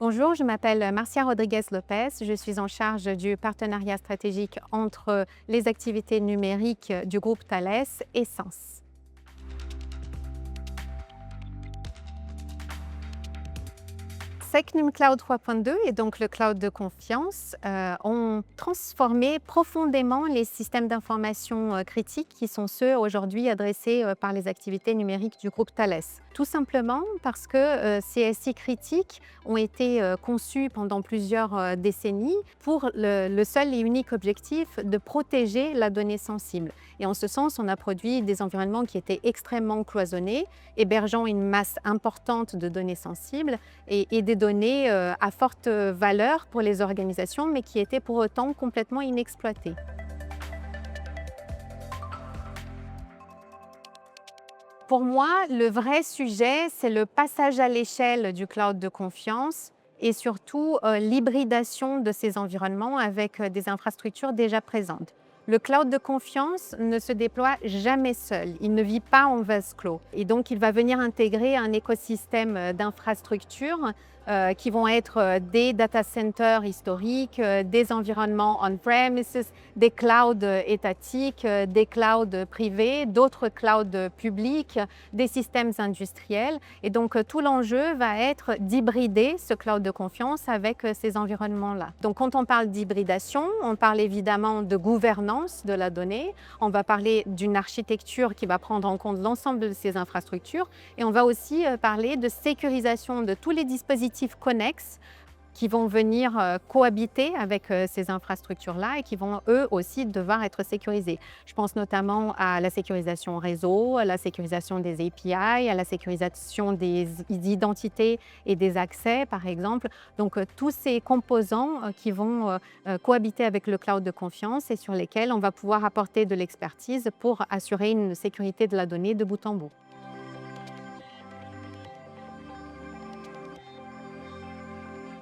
Bonjour, je m'appelle Marcia Rodriguez Lopez. Je suis en charge du partenariat stratégique entre les activités numériques du groupe Thales et Sens. Secnum Cloud 3.2 et donc le cloud de confiance ont transformé profondément les systèmes d'information critiques qui sont ceux aujourd'hui adressés par les activités numériques du groupe Thales. Tout simplement parce que ces SI critiques ont été conçus pendant plusieurs décennies pour le seul et unique objectif de protéger la donnée sensible. Et en ce sens, on a produit des environnements qui étaient extrêmement cloisonnés, hébergeant une masse importante de données sensibles et des données à forte valeur pour les organisations, mais qui étaient pour autant complètement inexploitées. Pour moi, le vrai sujet, c'est le passage à l'échelle du cloud de confiance et surtout l'hybridation de ces environnements avec des infrastructures déjà présentes. Le cloud de confiance ne se déploie jamais seul, il ne vit pas en vase clos. Et donc, il va venir intégrer un écosystème d'infrastructures qui vont être des data centers historiques, des environnements on-premises, des clouds étatiques, des clouds privés, d'autres clouds publics, des systèmes industriels. Et donc, tout l'enjeu va être d'hybrider ce cloud de confiance avec ces environnements-là. Donc, quand on parle d'hybridation, on parle évidemment de gouvernance de la donnée. On va parler d'une architecture qui va prendre en compte l'ensemble de ces infrastructures. Et on va aussi parler de sécurisation de tous les dispositifs connexes qui vont venir cohabiter avec ces infrastructures-là et qui vont eux aussi devoir être sécurisés. Je pense notamment à la sécurisation réseau, à la sécurisation des API, à la sécurisation des identités et des accès, par exemple. Donc, tous ces composants qui vont cohabiter avec le cloud de confiance et sur lesquels on va pouvoir apporter de l'expertise pour assurer une sécurité de la donnée de bout en bout.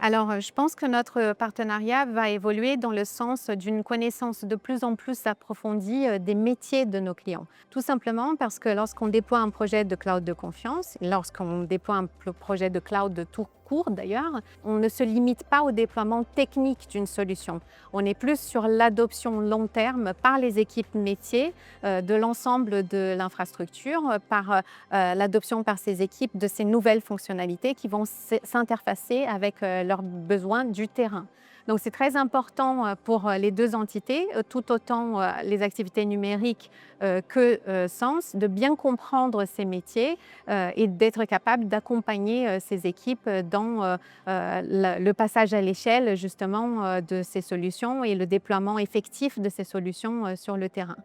Alors, je pense que notre partenariat va évoluer dans le sens d'une connaissance de plus en plus approfondie des métiers de nos clients. Tout simplement parce que lorsqu'on déploie un projet de cloud de confiance, lorsqu'on déploie un projet de cloud de tout court d'ailleurs, on ne se limite pas au déploiement technique d'une solution. On est plus sur l'adoption long terme par les équipes métiers de l'ensemble de l'infrastructure, par l'adoption par ces équipes de ces nouvelles fonctionnalités qui vont s'interfacer avec leurs besoins du terrain. Donc c'est très important pour les deux entités, tout autant les activités numériques que Sens, de bien comprendre ces métiers et d'être capable d'accompagner ces équipes dans le passage à l'échelle justement de ces solutions et le déploiement effectif de ces solutions sur le terrain.